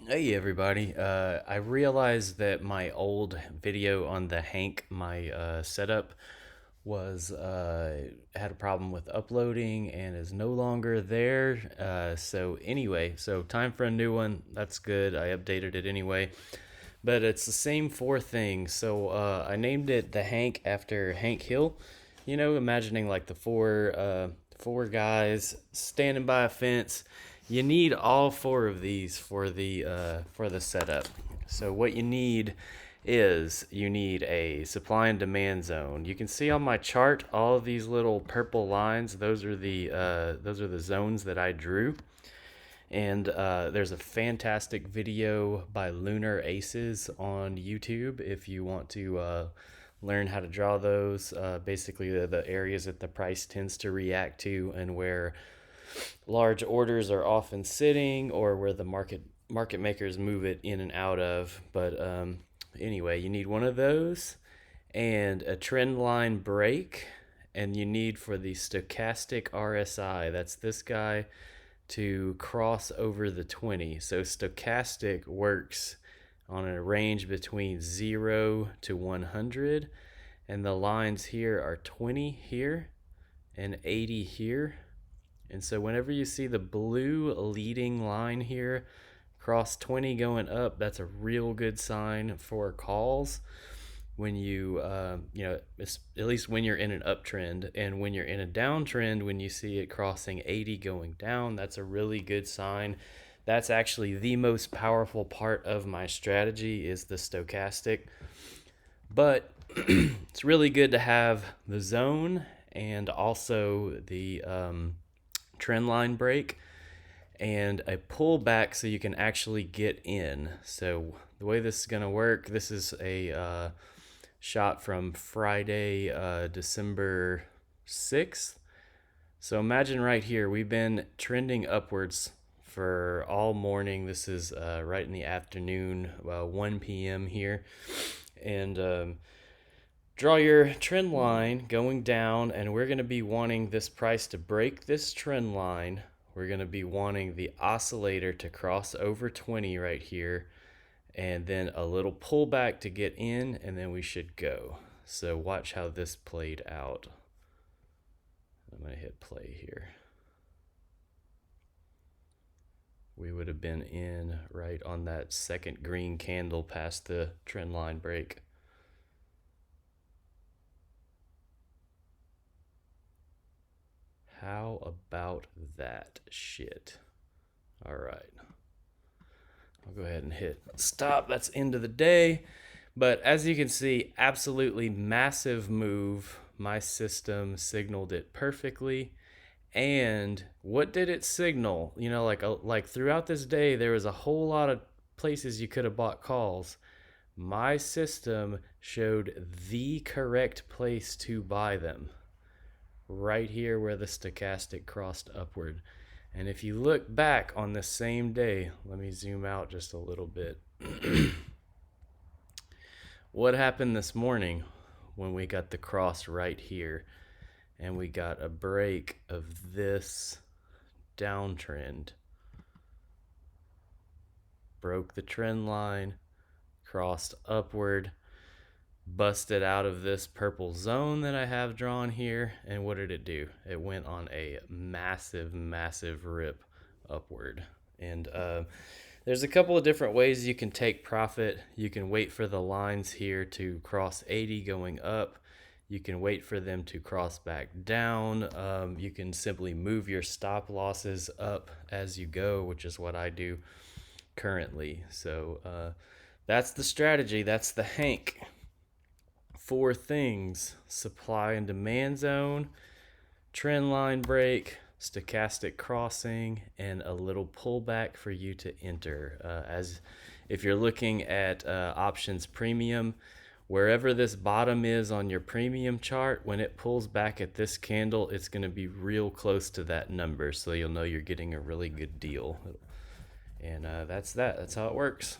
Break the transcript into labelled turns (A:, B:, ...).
A: Hey everybody, I realized that my old video on the Hank, my setup, was had a problem with uploading and is no longer there. So anyway, so time for a new one. That's good. I updated it anyway, but it's the same four things. So I named it the Hank after Hank Hill. You know, imagining like the four guys standing by a fence. You need all four of these for the setup. So what you need is you need a supply and demand zone. You can see on my chart all of these little purple lines. Those are the zones that I drew. And there's a fantastic video by Lunar Aces on YouTube if you want to learn how to draw those. Basically, the areas that the price tends to react to and where large orders are often sitting or where the market makers move it in and out of. But anyway, you need one of those and a trend line break, and you need for the stochastic RSI. That's this guy to cross over the 20. So stochastic works on a range between 0 to 100, and the lines here are 20 here and 80 here. And so whenever you see the blue leading line here cross 20 going up, that's a real good sign for calls when at least when you're in an uptrend. And when you're in a downtrend, when you see it crossing 80 going down, that's a really good sign. That's actually the most powerful part of my strategy is the stochastic. But it's really good to have the zone and also the trend line break and a pullback so you can actually get in. So the way this is going to work, this is a shot from Friday, December 6th. So imagine right here, we've been trending upwards for all morning. This is right in the afternoon, 1 p.m. here. And draw your trend line going down, and we're going to be wanting this price to break this trend line. We're going to be wanting the oscillator to cross over 20 right here, and then a little pullback to get in, and then we should go. So watch how this played out. I'm going to hit play here. We would have been in right on that second green candle past the trend line break. How about that shit? All right. I'll go ahead and hit stop. That's end of the day. But as you can see, absolutely massive move. My system signaled it perfectly. And what did it signal? You know, like throughout this day, there was a whole lot of places you could have bought calls. My system showed the correct place to buy them right here where the stochastic crossed upward. And if you look back on the same day, let me zoom out just a little bit. What happened this morning when we got the cross right here and we got a break of this downtrend? Broke the trend line, crossed upward, busted out of this purple zone that I have drawn here, and what did it do? It went on a massive rip upward. And there's a couple of different ways you can take profit. You can wait for the lines here to cross 80 going up. You can wait for them to cross back down. You can simply move your stop losses up as you go, which is what I do currently. So that's the strategy. That's the Hank. Four things: supply and demand zone, trend line break, stochastic crossing, and a little pullback for you to enter. As if you're looking at options premium, wherever this bottom is on your premium chart, when it pulls back at this candle, it's going to be real close to that number, so you'll know you're getting a really good deal. And that's how it works.